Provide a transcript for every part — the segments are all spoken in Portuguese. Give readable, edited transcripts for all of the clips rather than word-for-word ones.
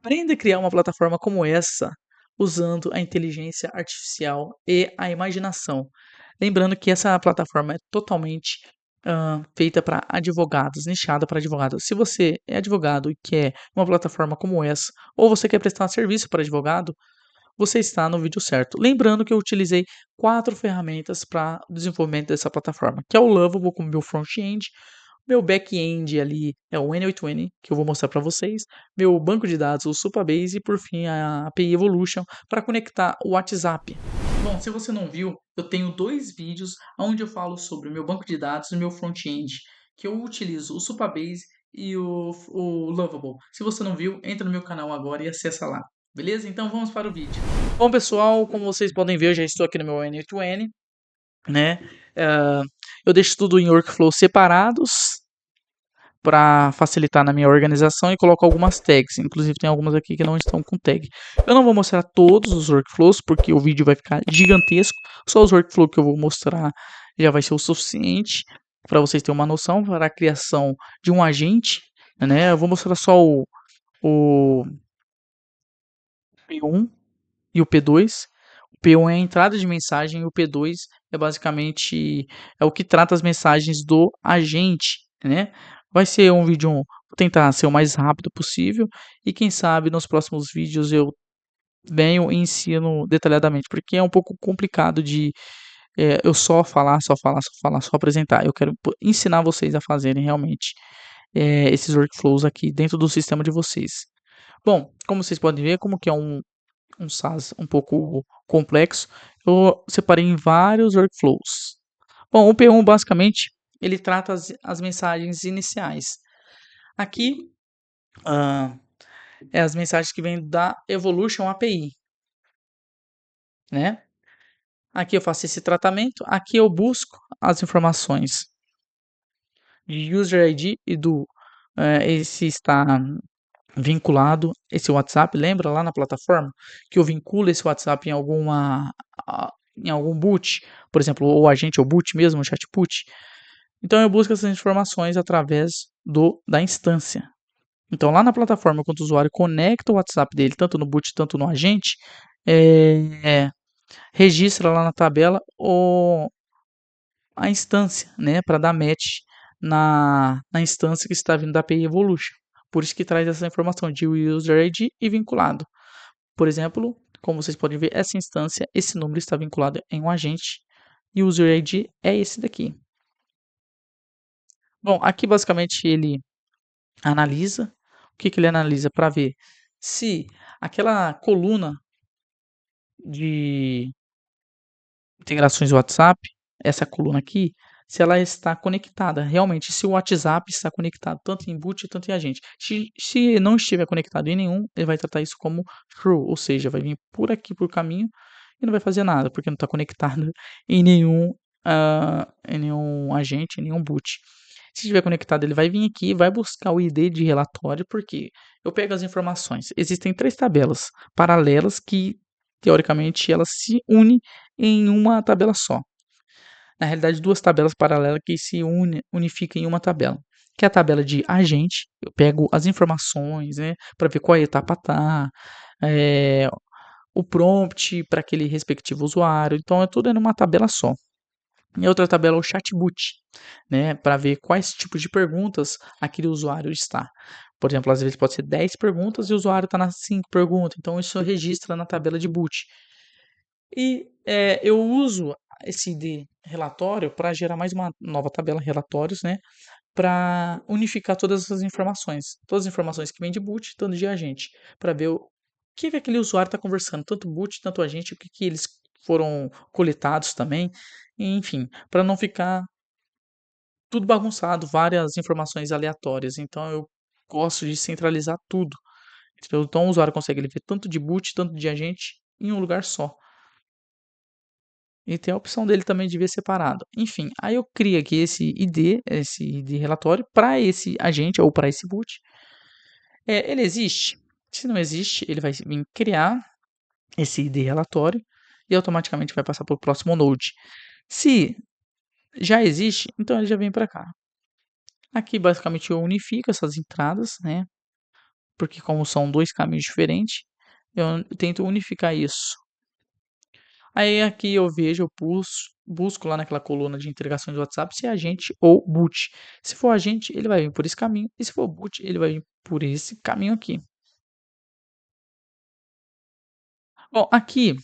Aprenda a criar uma plataforma como essa usando a inteligência artificial e a imaginação. Lembrando que essa plataforma é totalmente feita para advogados, nichada para advogados. Se você é advogado e quer uma plataforma como essa, ou você quer prestar serviço para advogado, você está no vídeo certo. Lembrando que eu utilizei 4 ferramentas para o desenvolvimento dessa plataforma, que é o Lovable como meu front-end, meu back-end ali é o N8N, que eu vou mostrar para vocês, meu banco de dados, o Supabase, e por fim a API Evolution para conectar o WhatsApp. Bom, se você não viu, eu tenho 2 vídeos onde eu falo sobre o meu banco de dados e o meu front-end, que eu utilizo o Supabase e o Lovable. Se você não viu, entra no meu canal agora e acessa lá. Beleza? Então vamos para o vídeo. Bom, pessoal, como vocês podem ver, eu já estou aqui no meu N8N, né? Eu deixo tudo em workflows separados para facilitar na minha organização e coloco algumas tags. Inclusive tem algumas aqui que não estão com tag. Eu não vou mostrar todos os workflows porque o vídeo vai ficar gigantesco. Só os workflows que eu vou mostrar já vai ser o suficiente para vocês terem uma noção para a criação de um agente, né? Eu vou mostrar só o P1 e o P2. O P1 é a entrada de mensagem e o P2 é basicamente o que trata as mensagens do agente, né? Vai ser um vídeo, vou tentar ser o mais rápido possível e quem sabe nos próximos vídeos eu venho e ensino detalhadamente, porque é um pouco complicado de eu só falar, só apresentar. Eu quero ensinar vocês a fazerem realmente esses workflows aqui dentro do sistema de vocês. Bom, como vocês podem ver, como que é um SaaS um pouco complexo, eu separei em vários workflows. Bom, o P1 basicamente ele trata as mensagens iniciais. Aqui é as mensagens que vêm da Evolution API, né? Aqui eu faço esse tratamento, aqui eu busco as informações de User ID e do esse está vinculado esse WhatsApp, lembra lá na plataforma que eu vinculo esse WhatsApp em algum boot, por exemplo, o agente ou boot mesmo, o chatbot. Então eu busco essas informações através da instância. Então lá na plataforma, quando o usuário conecta o WhatsApp dele, tanto no boot, tanto no agente, registra lá na tabela a instância, né, para dar match na instância que está vindo da API Evolution. Por isso que traz essa informação de user ID e vinculado. Por exemplo, como vocês podem ver, essa instância, esse número está vinculado em um agente e o user ID é esse daqui. Bom, aqui basicamente ele analisa. O que ele analisa para ver se aquela coluna de integrações do WhatsApp, essa coluna aqui, se ela está conectada, realmente, se o WhatsApp está conectado tanto em boot quanto em agente. Se não estiver conectado em nenhum, ele vai tratar isso como true, ou seja, vai vir por aqui por caminho e não vai fazer nada, porque não está conectado em nenhum agente, em nenhum boot. Se estiver conectado, ele vai vir aqui, vai buscar o ID de relatório, porque eu pego as informações. Existem 3 tabelas paralelas que, teoricamente, elas se unem em uma tabela só. Na realidade, 2 tabelas paralelas que se unificam em uma tabela. Que é a tabela de agente, eu pego as informações, né, para ver qual etapa tá, o prompt para aquele respectivo usuário, então é tudo numa tabela só. E a outra tabela é o chatbot, né, para ver quais tipos de perguntas aquele usuário está. Por exemplo, às vezes pode ser 10 perguntas e o usuário está nas 5 perguntas, então isso registra na tabela de boot. E eu uso esse ID relatório para gerar mais uma nova tabela relatórios, né, para unificar todas essas informações. Todas as informações que vêm de boot, tanto de agente, para ver o que aquele usuário está conversando, tanto boot, tanto agente, o que eles foram coletados também, enfim, para não ficar tudo bagunçado, várias informações aleatórias. Então eu gosto de centralizar tudo. Então o usuário consegue ver tanto de boot, tanto de agente em um lugar só. E tem a opção dele também de ver separado. Enfim, aí eu crio aqui esse ID relatório para esse agente ou para esse boot. Ele existe? Se não existe, ele vai vir criar esse ID relatório e automaticamente vai passar para o próximo node. Se já existe, então ele já vem para cá. Aqui basicamente eu unifico essas entradas, né? porque como são 2 caminhos diferentes, eu tento unificar isso. Aí aqui eu vejo, eu busco lá naquela coluna de integrações do WhatsApp se é agente ou boot. Se for agente, ele vai vir por esse caminho, e se for boot, ele vai vir por esse caminho aqui. Bom, aqui,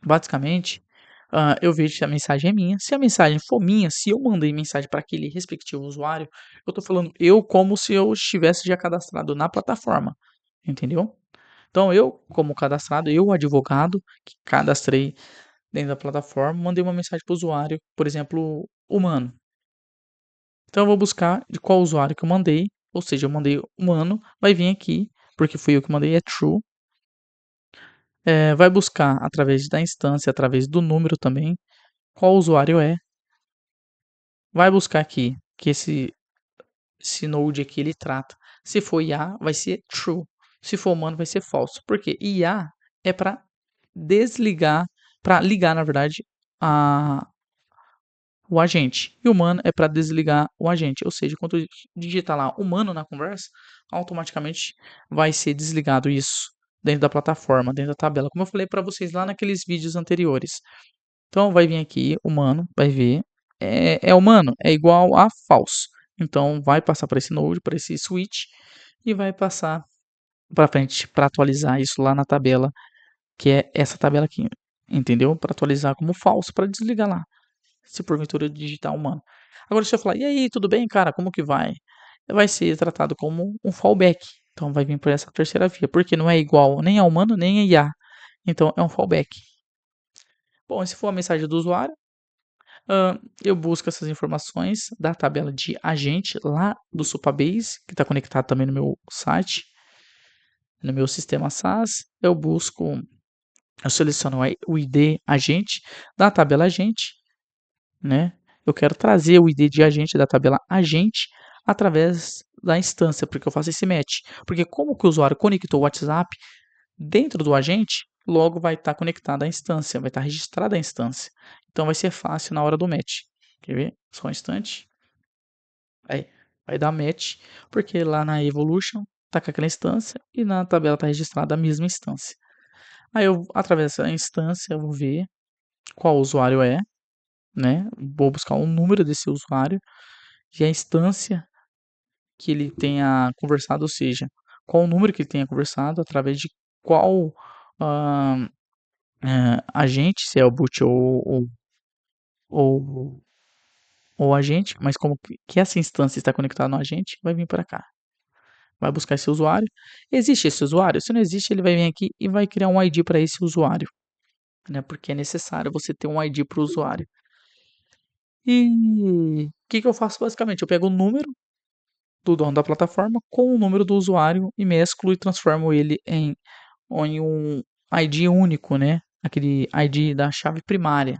basicamente, eu vejo se a mensagem é minha. Se a mensagem for minha, se eu mandei mensagem para aquele respectivo usuário, eu tô falando eu como se eu estivesse já cadastrado na plataforma, entendeu? Então eu, como cadastrado, eu, advogado, que cadastrei dentro da plataforma, mandei uma mensagem para o usuário, por exemplo, humano. Então eu vou buscar de qual usuário que eu mandei, ou seja, eu mandei humano, vai vir aqui, porque fui eu que mandei, é true. Vai buscar através da instância, através do número também, qual usuário é. Vai buscar aqui, que esse node aqui ele trata. Se for IA, vai ser true. Se for humano, vai ser falso. Porque IA é para desligar, para ligar, na verdade, a, o agente. E humano é para desligar o agente. Ou seja, quando eu digitar lá humano na conversa, automaticamente vai ser desligado isso dentro da plataforma, dentro da tabela. Como eu falei para vocês lá naqueles vídeos anteriores. Então vai vir aqui, humano, vai ver. É humano, é igual a falso. Então vai passar para esse node, para esse switch, e vai passar para frente para atualizar isso lá na tabela, que é essa tabela aqui. Entendeu? Para atualizar como falso, para desligar lá se porventura digitar humano. Agora, se eu falar, e aí, tudo bem, cara? Como que vai? Vai ser tratado como um fallback. Então, vai vir por essa terceira via, porque não é igual nem a humano, nem a IA. Então, é um fallback. Bom, se for a mensagem do usuário, eu busco essas informações da tabela de agente lá do Supabase, que está conectado também no meu site, no meu sistema SaaS. Eu seleciono o ID agente da tabela agente, né? Eu quero trazer o ID de agente da tabela agente através da instância, porque eu faço esse match. Porque como que o usuário conectou o WhatsApp dentro do agente, logo vai estar conectada à instância, vai estar registrada a instância. Então vai ser fácil na hora do match. Quer ver? Só um instante. Aí, vai dar match, porque lá na Evolution está com aquela instância e na tabela está registrada a mesma instância. Aí eu, através dessa instância, eu vou ver qual usuário é, né? Vou buscar o número desse usuário e a instância que ele tenha conversado, ou seja, qual o número que ele tenha conversado, através de qual ah, agente, se é o boot ou, ou agente, mas como que essa instância está conectada no agente, vai vir para cá. Vai buscar esse usuário. Existe esse usuário? Se não existe, ele vai vir aqui e vai criar um ID para esse usuário, né? Porque é necessário você ter um ID para o usuário. E o que eu faço basicamente? Eu pego o número do dono da plataforma com o número do usuário e mesclo e transformo ele em um ID único, né? Aquele ID da chave primária.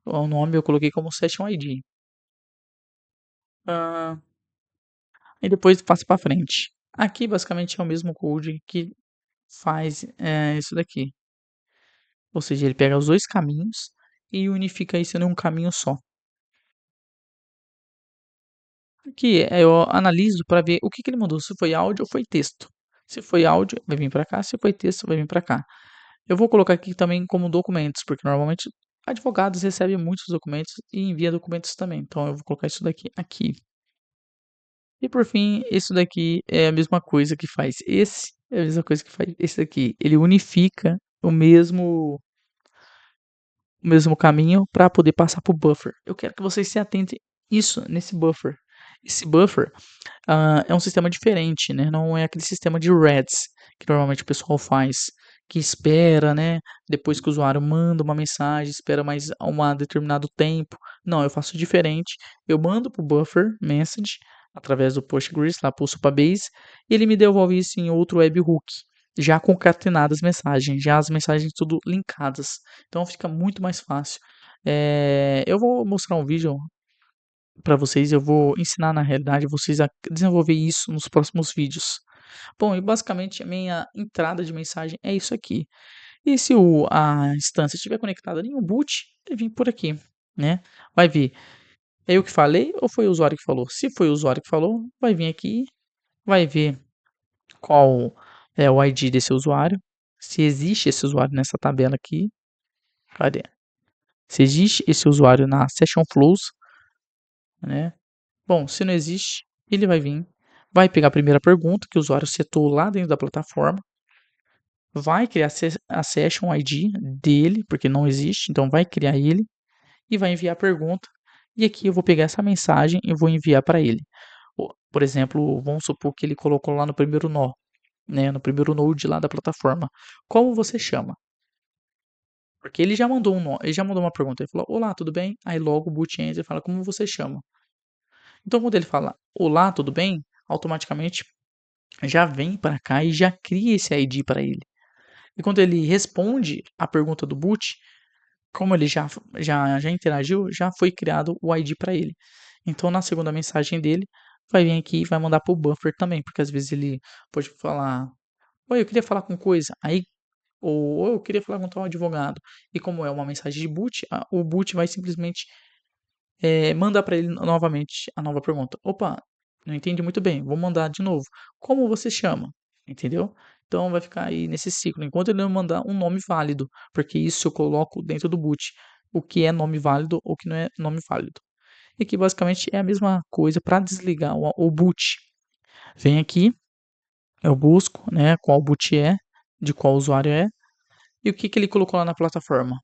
O nome eu coloquei como Session ID. Ah, e depois passa para frente. Aqui basicamente é o mesmo code que faz isso daqui. Ou seja, ele pega os dois caminhos e unifica isso em um caminho só. Aqui eu analiso para ver o que ele mandou, se foi áudio ou foi texto. Se foi áudio, vai vir para cá, se foi texto, vai vir para cá. Eu vou colocar aqui também como documentos, porque normalmente advogados recebem muitos documentos e enviam documentos também. Então eu vou colocar isso daqui aqui. E por fim, isso daqui é a mesma coisa que faz esse, é a mesma coisa que faz esse daqui. Ele unifica o mesmo caminho para poder passar para o buffer. Eu quero que vocês se atentem isso nesse buffer. Esse buffer é um sistema diferente, né? Não é aquele sistema de reads que normalmente o pessoal faz, que espera, né? Depois que o usuário manda uma mensagem, espera mais um determinado tempo. Não, eu faço diferente. Eu mando para o buffer message através do Postgres, lá para o Supabase, e ele me devolve isso em outro webhook, já concatenadas as mensagens, já as mensagens tudo linkadas. Então fica muito mais fácil. Eu vou mostrar um vídeo para vocês, eu vou ensinar na realidade vocês a desenvolver isso nos próximos vídeos. Bom, e basicamente a minha entrada de mensagem é isso aqui. E se a instância estiver conectada em um boot, ele vem por aqui, né? Vai vir, é eu que falei ou foi o usuário que falou? Se foi o usuário que falou, vai vir aqui, vai ver qual é o ID desse usuário, se existe esse usuário nessa tabela aqui, cadê? Se existe esse usuário na Session Flows, né? Bom, se não existe, ele vai vir, vai pegar a primeira pergunta que o usuário setou lá dentro da plataforma, vai criar a Session ID dele, porque não existe, então vai criar ele, e vai enviar a pergunta, e aqui eu vou pegar essa mensagem e vou enviar para ele. Por exemplo, vamos supor que ele colocou lá no primeiro nó, né, no primeiro node lá da plataforma. Como você chama? Porque ele já mandou um nó, ele já mandou uma pergunta. Ele falou: Olá, tudo bem? Aí logo o boot entra e fala: Como você chama? Então quando ele fala: Olá, tudo bem? Automaticamente já vem para cá e já cria esse ID para ele. E quando ele responde a pergunta do boot, como ele já interagiu, já foi criado o ID para ele. Então na segunda mensagem dele, vai vir aqui e vai mandar para o buffer também, porque às vezes ele pode falar: Oi, eu queria falar com coisa. Aí ou eu queria falar com tal advogado. E como é uma mensagem de boot, o boot vai simplesmente mandar para ele novamente a nova pergunta. Opa, não entendi muito bem, vou mandar de novo. Como você chama? Entendeu? Então vai ficar aí nesse ciclo, enquanto ele não mandar um nome válido, porque isso eu coloco dentro do boot, o que é nome válido ou o que não é nome válido. E aqui basicamente é a mesma coisa para desligar o boot. Vem aqui, eu busco, né, qual boot é, de qual usuário é, e o que, que ele colocou lá na plataforma.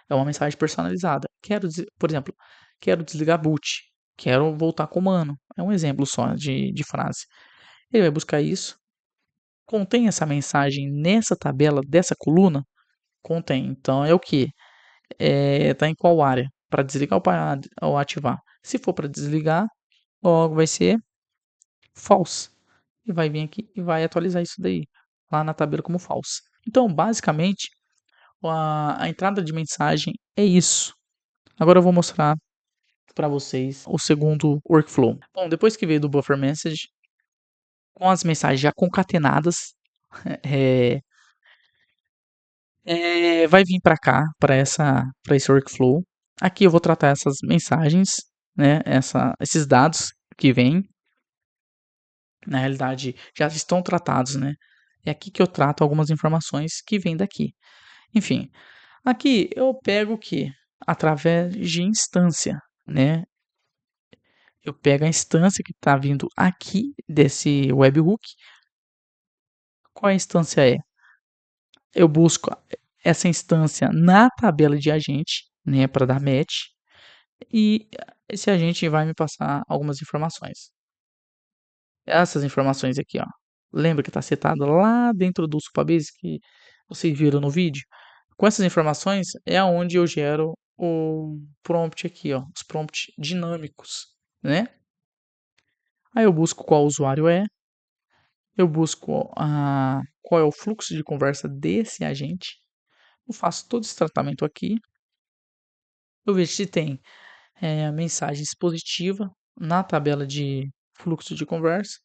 É uma mensagem personalizada. Por exemplo, quero desligar boot. Quero voltar com comando. É um exemplo só de frase. Ele vai buscar isso. Contém essa mensagem nessa tabela dessa coluna? Contém. Então é o que? Tá em qual área? Para desligar ou ativar? Se for para desligar, logo vai ser false. E vai vir aqui e vai atualizar isso daí lá na tabela como false. Então, basicamente, a entrada de mensagem é isso. Agora eu vou mostrar para vocês o segundo workflow. Bom, depois que veio do buffer message, com as mensagens já concatenadas, é, vai vir para cá, para esse workflow. Aqui eu vou tratar essas mensagens, né, esses dados que vêm, na realidade já estão tratados, né? É aqui que eu trato algumas informações que vêm daqui. Enfim, aqui eu pego o que? Através de instância, né? Eu pego a instância que está vindo aqui desse webhook. Qual a instância é? Eu busco essa instância na tabela de agente, né, para dar match, e esse agente vai me passar algumas informações. Essas informações aqui, ó. Lembra que está setado lá dentro do Supabase que vocês viram no vídeo? Com essas informações é onde eu gero o prompt aqui, ó, os prompts dinâmicos, né? Aí eu busco qual usuário é, eu busco qual é o fluxo de conversa desse agente, eu faço todo esse tratamento aqui, eu vejo se tem mensagem expositiva na tabela de fluxo de conversa,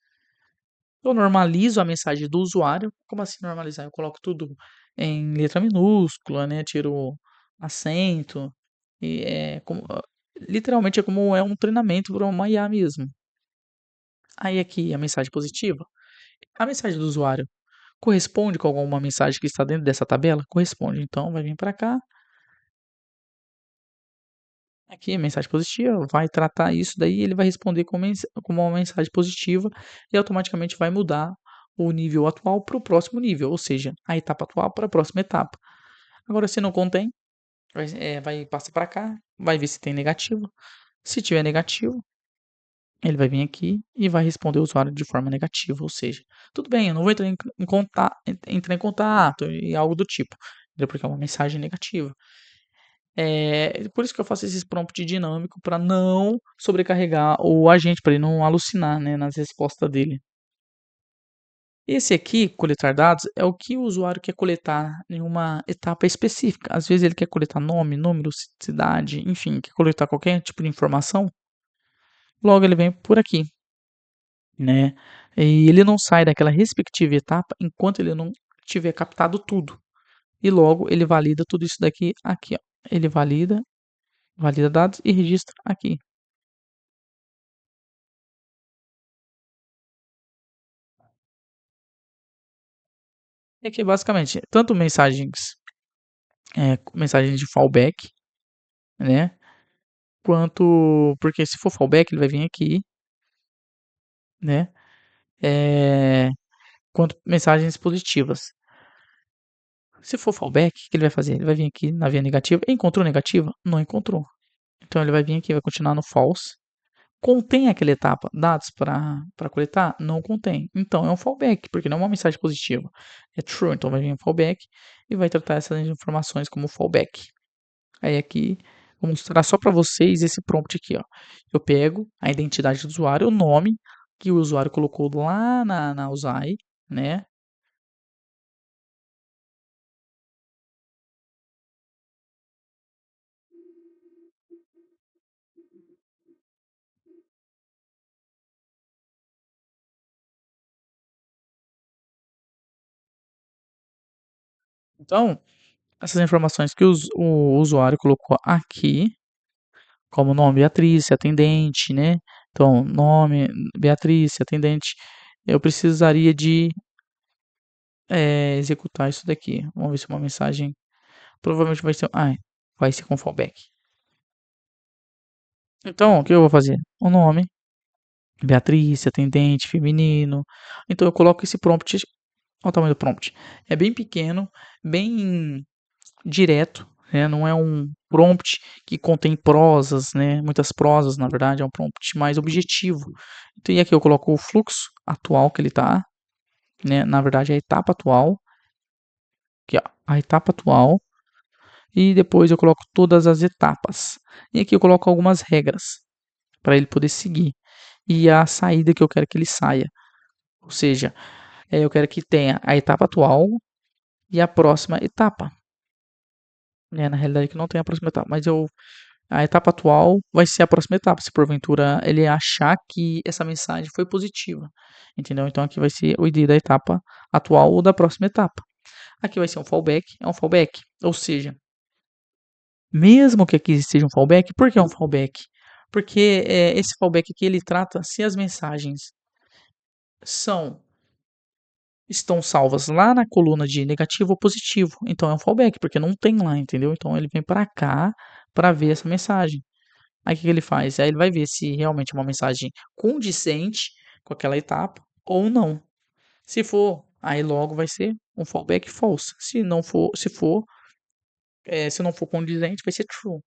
eu normalizo a mensagem do usuário. Como assim normalizar? Eu coloco tudo em letra minúscula, né? Tiro acento, e literalmente é como é um treinamento para uma IA mesmo. Aí aqui a mensagem positiva. A mensagem do usuário corresponde com alguma mensagem que está dentro dessa tabela? Corresponde. Então vai vir para cá. Aqui, mensagem positiva, vai tratar isso daí, ele vai responder como uma mensagem positiva e automaticamente vai mudar o nível atual para o próximo nível, ou seja, a etapa atual para a próxima etapa. Agora, se não contém, vai passar para cá, vai ver se tem negativo. Se tiver negativo, ele vai vir aqui e vai responder o usuário de forma negativa, ou seja, tudo bem, eu não vou entrar em contato e algo do tipo, entendeu? Porque é uma mensagem negativa. Por isso que eu faço esses prompt dinâmico para não sobrecarregar o agente, para ele não alucinar, né, nas respostas dele. Esse aqui, coletar dados, é o que o usuário quer coletar em uma etapa específica. Às vezes ele quer coletar nome, número, cidade, enfim, quer coletar qualquer tipo de informação. Logo ele vem por aqui, né? E ele não sai daquela respectiva etapa enquanto ele não tiver captado tudo. E logo ele valida tudo isso daqui aqui, ó. Ele valida dados e registra aqui. E aqui basicamente, tanto mensagens de fallback, né, quanto porque se for fallback ele vai vir aqui, né, quanto mensagens positivas. Se for fallback, o que ele vai fazer? Ele vai vir aqui na via negativa. Encontrou negativa? Não encontrou. Então ele vai vir aqui, vai continuar no false. Contém aquela etapa dados para coletar? Não contém. Então é um fallback, porque não é uma mensagem positiva. É true, então vai vir um fallback e vai tratar essas informações como fallback. Aí aqui, vou mostrar só para vocês esse prompt aqui, ó. Eu pego a identidade do usuário, o nome que o usuário colocou lá na USAI, né? Então, essas informações que o usuário colocou aqui, como nome Beatriz, atendente, né? Então, nome Beatriz, atendente. Eu precisaria de executar isso daqui. Vamos ver se uma mensagem. Provavelmente vai ser. Vai ser com fallback. Então, o que eu vou fazer? O nome, Beatriz, atendente, feminino. Então, eu coloco esse prompt. Olha o tamanho do prompt. É bem pequeno, bem direto, né? Não é um prompt que contém prosas, né? Muitas prosas, na verdade, é um prompt mais objetivo. Então, e aqui eu coloco o fluxo atual que ele está, né? Na verdade, é a etapa atual, que é a etapa atual, e depois eu coloco todas as etapas. E aqui eu coloco algumas regras para ele poder seguir e a saída que eu quero que ele saia. Ou seja, eu quero que tenha a etapa atual e a próxima etapa. Na realidade, que não tem a próxima etapa, mas a etapa atual vai ser a próxima etapa, se porventura ele achar que essa mensagem foi positiva, entendeu? Então aqui vai ser o ID da etapa atual ou da próxima etapa. Aqui vai ser um fallback, é um fallback, ou seja, mesmo que aqui seja um fallback, por que é um fallback? Porque esse fallback aqui ele trata se as mensagens são estão salvas lá na coluna de negativo ou positivo. Então é um fallback, porque não tem lá, entendeu? Então ele vem para cá para ver essa mensagem. Aí o que que ele faz? Aí ele vai ver se realmente é uma mensagem condizente com aquela etapa ou não. Se for, aí logo vai ser um fallback false. Se não for condizente, vai ser true.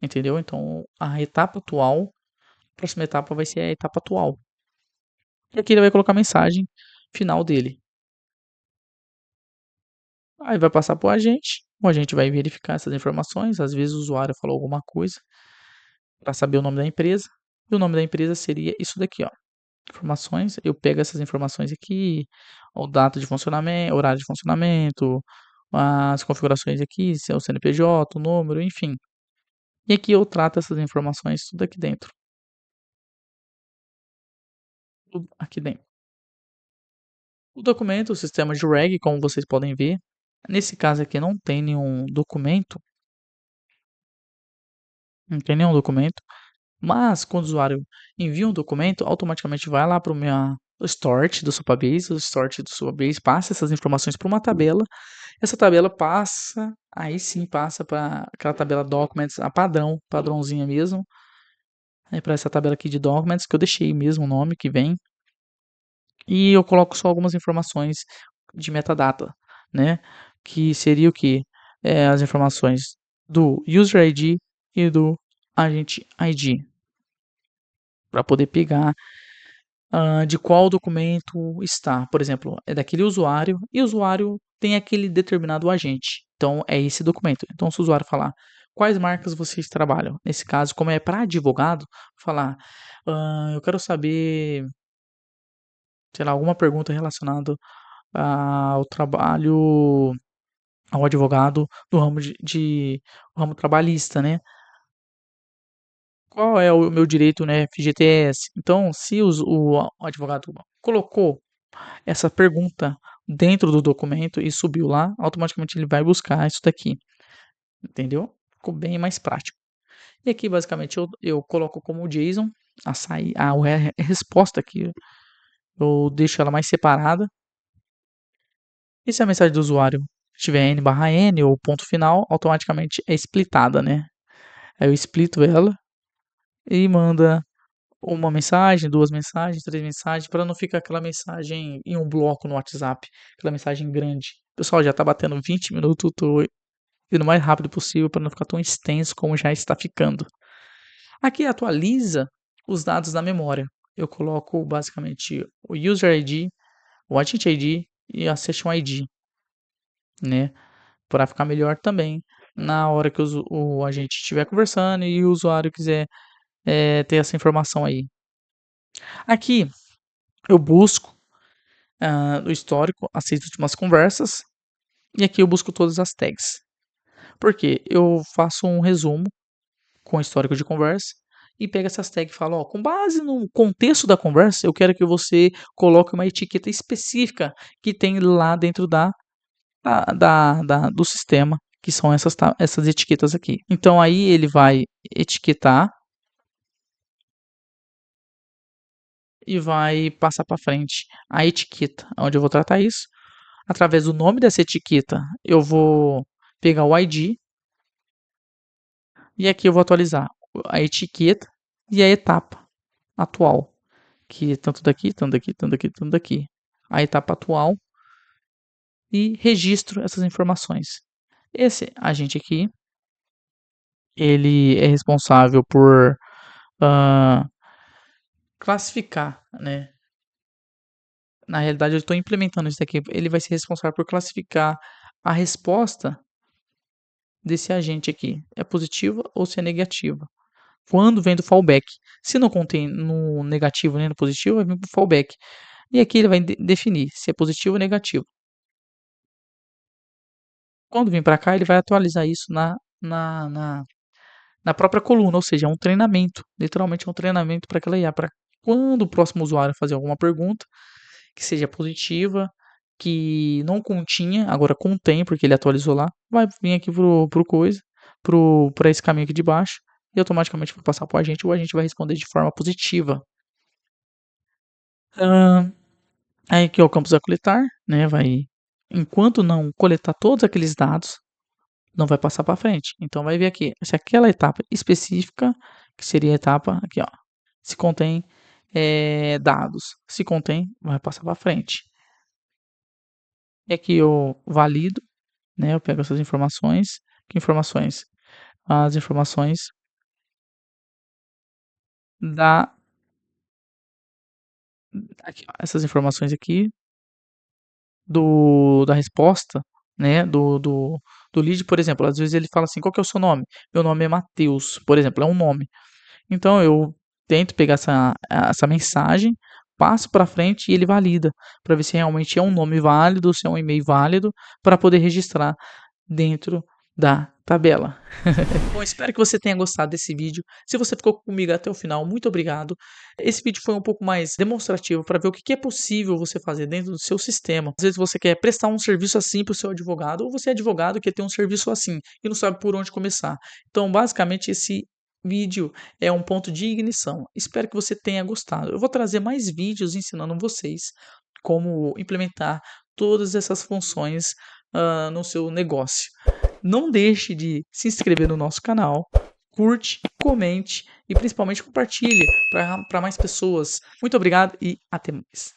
Entendeu? Então a etapa atual, a próxima etapa vai ser a etapa atual. E aqui ele vai colocar a mensagem final dele. Aí vai passar para o agente vai verificar essas informações. Às vezes o usuário falou alguma coisa para saber o nome da empresa. E o nome da empresa seria isso daqui, ó. Informações, eu pego essas informações aqui, o data de funcionamento, horário de funcionamento, as configurações aqui, se é o CNPJ, o número, enfim. E aqui eu trato essas informações tudo aqui dentro. Tudo aqui dentro. O documento, o sistema de RAG, como vocês podem ver, nesse caso aqui não tem nenhum documento, não tem nenhum documento, mas quando o usuário envia um documento, automaticamente vai lá para o meu start do Supabase, o start do Supabase passa essas informações para uma tabela. Essa tabela passa, aí sim passa para aquela tabela Documents, a padrãozinha mesmo. Aí para essa tabela aqui de Documents, que eu deixei mesmo o nome que vem. E eu coloco só algumas informações de metadata, né? Que seria o que? As informações do User ID e do Agent ID. Para poder pegar de qual documento está. Por exemplo, é daquele usuário e o usuário tem aquele determinado agente. Então, é esse documento. Então, se o usuário falar quais marcas vocês trabalham, nesse caso, como é para advogado, falar eu quero saber, sei lá, alguma pergunta relacionada ao trabalho, ao advogado do ramo o ramo trabalhista, né? Qual é o meu direito, né, FGTS? Então, se o advogado colocou essa pergunta dentro do documento e subiu lá, automaticamente ele vai buscar isso daqui, entendeu? Ficou bem mais prático. E aqui, basicamente, eu coloco como JSON a resposta aqui, eu deixo ela mais separada. E se a mensagem do usuário tiver N/N ou ponto final, automaticamente é splitada, né. Aí eu splito ela e manda uma mensagem, 2 mensagens, 3 mensagens, para não ficar aquela mensagem em um bloco no WhatsApp, aquela mensagem grande. Pessoal, já tá batendo 20 minutos, tô indo o mais rápido possível para não ficar tão extenso como já está ficando. Aqui atualiza os dados da memória. Eu coloco basicamente o user ID, o agent ID e a session ID, né, para ficar melhor também na hora que o agente estiver conversando e o usuário quiser, ter essa informação aí. Aqui eu busco, no histórico as 6 últimas conversas, e aqui eu busco todas as tags. Por quê? Eu faço um resumo com o histórico de conversa e pego essas tags e falo: "Ó, com base no contexto da conversa, eu quero que você coloque uma etiqueta específica que tem lá dentro do sistema, que são essas etiquetas aqui". Então aí ele vai etiquetar e vai passar para frente a etiqueta, onde eu vou tratar isso. Através do nome dessa etiqueta, eu vou pegar o ID e aqui eu vou atualizar a etiqueta e a etapa atual, que é tanto daqui, tanto daqui, tanto daqui, tanto daqui. A etapa atual e registro essas informações. Esse agente aqui, ele é responsável por hã, classificar, né. Na realidade eu estou implementando isso daqui, ele vai ser responsável por classificar a resposta desse agente aqui, é positiva ou se é negativa. Quando vem do fallback. Se não contém no negativo nem no positivo, vai vir para o fallback. E aqui ele vai definir se é positivo ou negativo. Quando vir para cá, ele vai atualizar isso na própria coluna, ou seja, é um treinamento. Literalmente é um treinamento para aquela IA, para quando o próximo usuário fazer alguma pergunta, que seja positiva, que não continha, agora contém, porque ele atualizou lá, vai vir aqui pro coisa, para esse caminho aqui de baixo, e automaticamente vai passar para o agente vai responder de forma positiva. Hã, aí aqui é o campus a coletar, né, vai enquanto não coletar todos aqueles dados, não vai passar para frente. Então vai ver aqui, se aquela etapa específica, que seria a etapa aqui ó, se contém, dados, se contém, vai passar para frente. E aqui eu valido, né, eu pego essas informações, que informações? As informações da aqui ó, essas informações aqui da resposta, né, do lead, por exemplo, às vezes ele fala assim: "Qual que é o seu nome?". "Meu nome é Mateus", por exemplo, é um nome. Então eu tento pegar essa mensagem, passo para frente e ele valida, para ver se realmente é um nome válido, se é um e-mail válido, para poder registrar dentro da tabela. Bom, espero que você tenha gostado desse vídeo. Se você ficou comigo até o final, muito obrigado. Esse vídeo foi um pouco mais demonstrativo para ver o que que é possível você fazer dentro do seu sistema. Às vezes você quer prestar um serviço assim para o seu advogado, ou você é advogado e quer ter um serviço assim e não sabe por onde começar. Então, basicamente, esse vídeo é um ponto de ignição. Espero que você tenha gostado. Eu vou trazer mais vídeos ensinando vocês como implementar todas essas funções no seu negócio. Não deixe de se inscrever no nosso canal, curte, comente e principalmente compartilhe para mais pessoas. Muito obrigado e até mais.